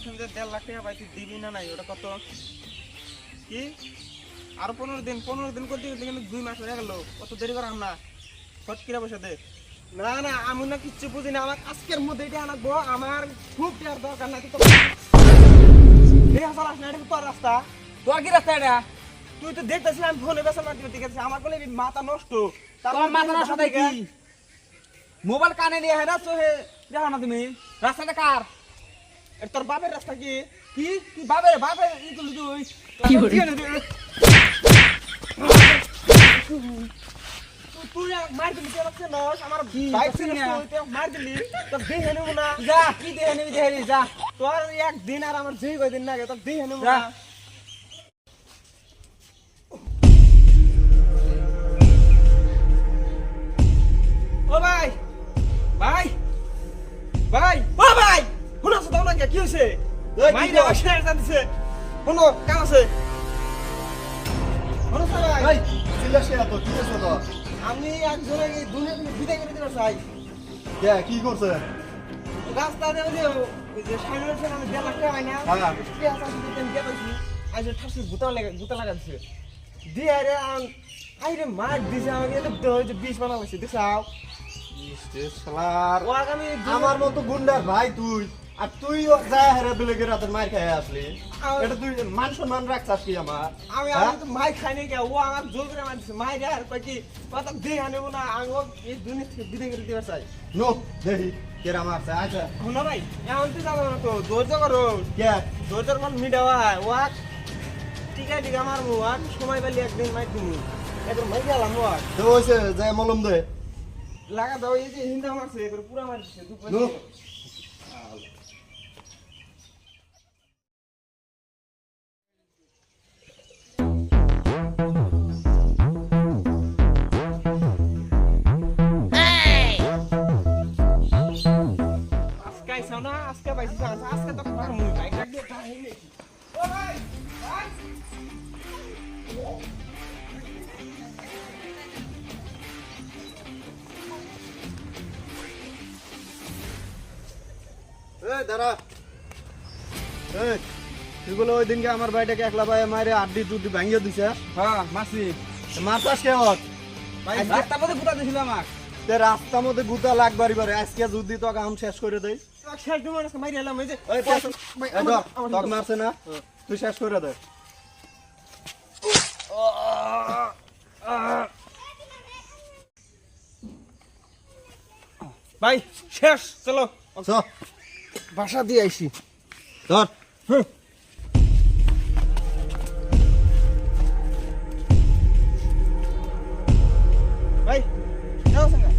বলছেন যে 1.5 লাখ টাকা ভাই তুই দিবি না নাই ওটা কত কি আর 15 দিন করতে কিন্তু 2 মাস হয়ে গেল কত দেরি করাম না ফট কিরা পয়সা দে না না আমি না কিচ্ছু বুঝি না আমার আজকের মধ্যে এটা আনবো আমার খুব দেওয়ার দরকার নাই তো এই হাসাল আসনা এটা তোর রাস্তা তোর কি রাস্তা এটা? তুই তো দেখতেছিস আমি ফোনে বেসা মারতে ঠিক আছে আমার বলে মাথা নষ্ট তোর মাথা নষ্ট তাই কি? মোবাইল কানে নিয়ে হেরা তো হে দেখো না তুমি রাস্তাটা কার? তোর বাপের রাস্তা কি কি তুই বাপে ই করলি তুই কি করে তুই মার দিলি কেন নস আমার বাইক ছিল তুই মার দিলি তো দেহে নেব না যা কি দেহে নিবি দেহে নি, যা তোর একদিন আর আমার যেই কয়দিন লাগে তোর দেহে নেব যা। না ও ভাই ভাই ভাই ও ভাই শুনো তো দাও না কি হইছে ভাই রে শেয়ার জানতেছে শুনো কাম আছে শুনো ভাই চিল্লাসে এত কি আছে তো? আমি একজনে এই দুনিয়া থেকে বিদায় করে দিতে চাই কে কি করছে? রাস্তা দিয়ে ওই যে সাইলেন্সার আমি 1.5 লাখ টাকা পাই না হ্যাঁ। স্ত্রী আছে আমি দিতে দিয়ে পাইছি আজ ঠাসে গুতা লাগাচ্ছে দিয়ে রে আইরে মার দিছে আমাকে এটা যে 20 বানা হইছে দেখছাও শালার ও আগামী আমার মতো গুন্ডার ভাই তুই আর তুই যা হেরে বিলেগের রাতে মার খেয়ে আসলি এটা তুই মান সম্মান রাখছাস কি আমার? আমি আমি তো মাই খাই নাই কে ও আমার জোর করে মারছে মাই রে আর কই কি কথা দেই আনেব না আঙ্গ এই দুনিয়া থেকে বিদায় করে দিতে চাই নো দেহি কেরা মারছে আচ্ছা শুনো ভাই এখন তুই যাবো না তো ধৈর্য করো কে ধৈর্যর কোন মিডাওয়া ওয়াক ঠিক আমার ওয়াক সময় পেলে একদিন মাই তুমি একদম মাই গেলাম ওয়াক তো হইছে যে মলম দে লাগা দাও এই যে হিন্দা মারছে এবারে পুরা মারছে নো আজকে আইসাও না আজকে পাইছি আজকে তো খাবার মুই বাইক রাখ দিয়ে টাই নেই ও ভাই ভাই এই দাঁড়া এই তুই বলে ওই দিনকে আমার ভাইটাকে একলা ভাই মারে আড্ডি টুড্ডি ভাঙিয়ে দিছে হ্যাঁ মাসি মারতাস কে হত ভাই রাস্তা পথে গুতা দিছিল আমাক তে রাস্তার মধ্যে গুতা লাগবারি বারে আজকে যদি তোকে আম শেষ করে দেই শেষ দিন আজকে মাইরে এলাম এই যে ওই তোকে মারছে না তুই শেষ করে দে ভাই শেষ চলো চ বাসা দিয়ে আইছি ধর ভাই যাও সঙ্গে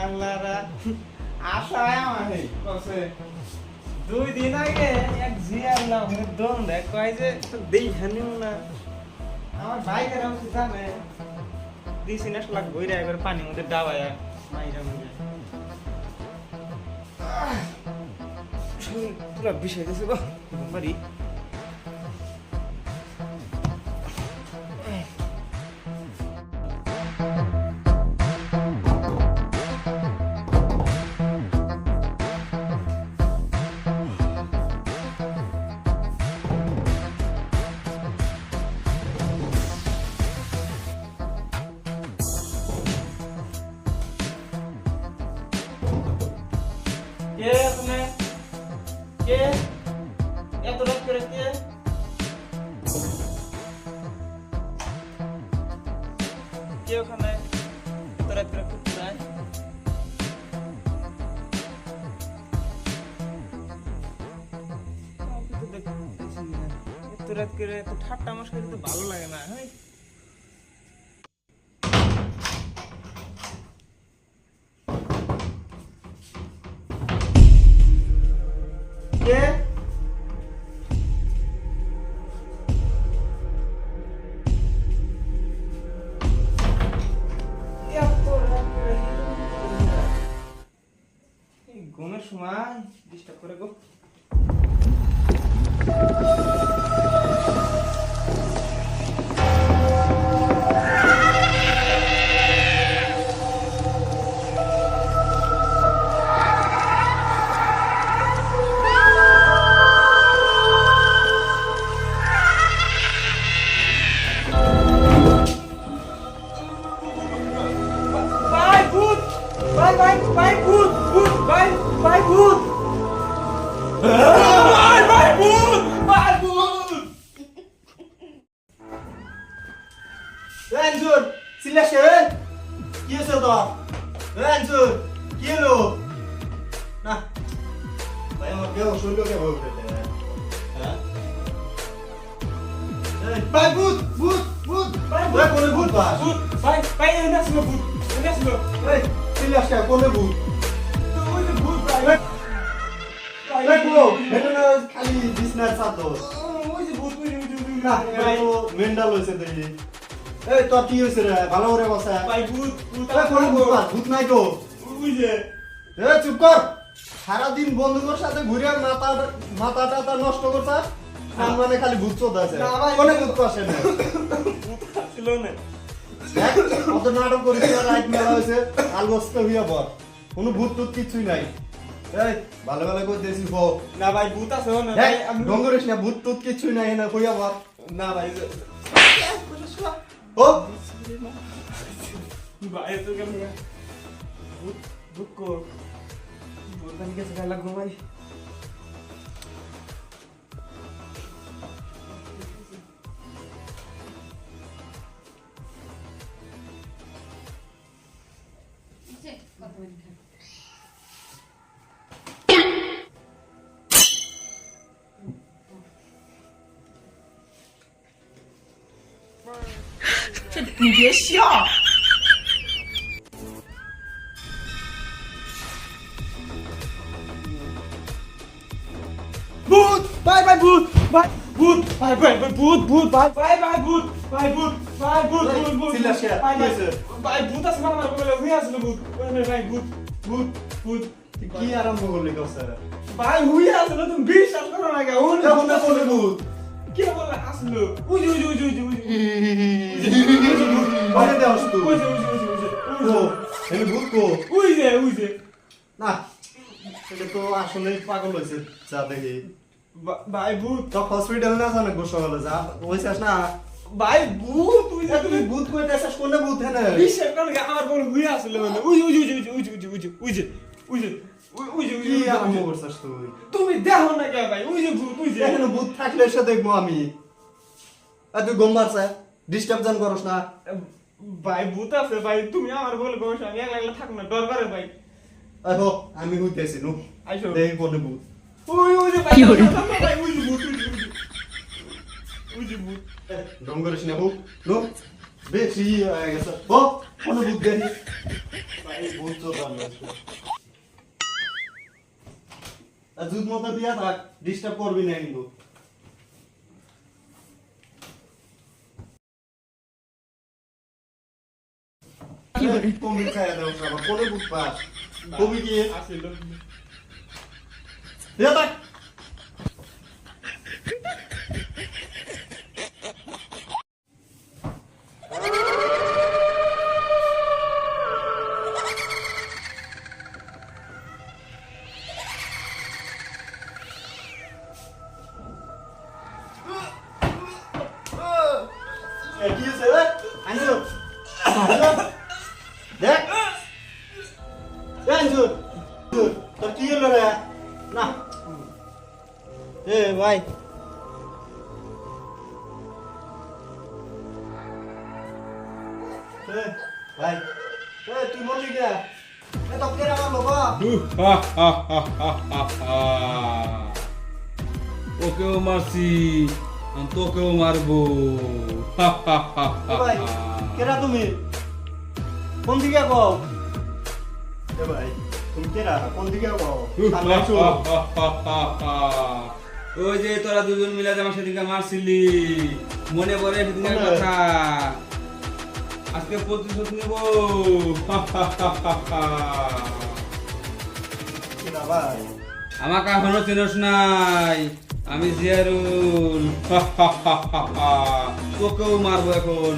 আল্লাহরা আশায় আমারে কসে 2 দিন আগে এক জিয়ার নাম দম দেখ কয় যে তো দেই হানিও না আমার ভাই এর আমি জানে দিছি না লাখ বইরা একবার পানির মধ্যে ডাবায়া মাইরা মধ্যে পুরো বিষয় গেছে গো বাড়ি কে আপনি কে এত রাত করে কে কে ওখানে এত রাত করে কোথায় এত রাত করে এত ঠাট্টা মশকরি তো ভালো লাগে না হ্যাঁ কে ঘুমের সময় ডিস্টার্ব করে গো ভাই ভাই ভাই ভূত ভূত ভাই ভাই ভূত ভাই ভাই ভূত ভাই ভূত আনজুর সিলেশে কি হয়েছে তো আনজুর কি হলো না ভাই আমার কেউ শুনলো কে বলতে হ্যাঁ ভাই ভূত ভূত ভূত ভাই ভাই কোনে ভূত বাস ভূত ভাই ভাই এনে আসলো ভূত এনে আসলো এই সিলেশে কোনে ভূত তো ওই যে ভূত ভাই ভাই গো এটা না খালি বিছনার ছাতো ওই যে ভূত ওই যে না ভাই ও মেন্টাল হইছে দেখি এই তোর কি হইছে রে ভালো করে বসা ভাই ভূত ভূত এই কোনে ভূত বাস ভূত নাই তো ওই যে এ চুপ কর সারাদিন বন্ধুদের সাথে ঘুরে মাথাটা নষ্ট করছাস মানে খালি ভূত চোদ আছে না ভাই, কোনে ভূত পাশে না ছিল না দেখ কত নাটক করিস রাইট মেলা হয়েছে আলবস্ত হইয়া বল কোনো ভূত টুত কিছুই নাই এই ভালো ভালো করে দেশি বল না ভাই ভূত আছে না দেখ ভাই আমি ডঙ্গরিস না ভূত টুত কিছুই নাই না হইয়া বল না ভাই ও ভাই তো কেন ভূত ভূত কো ভূত বানি গেছে গালা গো ভাই ভূত ভাই ভাই ভূত ভাই ভূত ভাই ভাই ভাই ভূত ভূত ভাই ভাই ভাই ভূত ভাই ভূত ভাই ভূত ভূত ভূত চিল্লাস কে? ভাই কি ভাই হয়েছে? ভাই ভূত আছে মারা মারা বলে হই আসলো ভূত ওই ভাই ভূত ভূত ভূত কি আরম্ভ করলি কসে ভাই হই আসলো তুমি বিশ্বাস করো না গা ওই কেমন না বলে ভূত কি বলে আসলো ওই যে ওই যে ওই যে ওই যে বাইরে দেওয়াস তুই ওই যে ওই যে ওই যে ওই যে ও এনে ভূত কো ওই যে না এটা তো আসলে পাগল হয়েছে যা দেখি ভাই ভূত তো হসপিটাল না জানে গোসল হলে যা হইছাস না ভাই ভূত ওই যে তুমি ভূত কইতেছস কোনে ভূত হেনে বিশ্বাস করো না আমার বলে হই আসলো মানে ওই যে ওই যে ওই যে ওই যে ওই যে ওই যে ওই যে ওই কি যে আরম্ভ করছস তুই তুমি দেখো না কে ভাই ওই যে ভূত ওই যে এখানে ভূত থাকলে এসে দেখবো আমি আর তুই গম পারছে ডিস্টার্ব জান করস না ভাই ভূত আছে ভাই তুমি আমার বলে বসে আমি একলা একলা থাকো না ডর করে ভাই আহো আমি হইতেছি নু আইসো দেখি কোনে ভূত ওই যে ভাই ভাই ওই যে ভূত ওই যে ভূত ডং করিস না হুক নু বেশি হয়ে গেছে ও কোনে ভূত দেখি ভাই ভূত তো জানো আর দুধ মতো দিয়া থাক ডিস্টার্ব করবি না কিন্তু কমি খাইয়া দাও সব কোনে ভূত পাস কবি কি আসিল দিয়া থাক কি হয়েছে রে আনজু দেখ আনজু তোর কি হলো রে না এ ভাই ভাই তুই মরলি কে এ তো কেরা মারলো বা ওকেও মারছি আমি তোকেও মারবো ভাই কেরা তুমি কোন দিকে কও এ ভাই তুমি কেরা কোন দিকে কও সামনে আসো ওই যে তোরা দুজন মিলে আমার সেদিনকে মারছিলি মনে পড়ে সেদিনের কথা আজকে প্রতিশোধ নেব কেরা ভাই আমাকে এখনো চেনস নাই আমি জিয়ারুল তোকেও মারবো এখন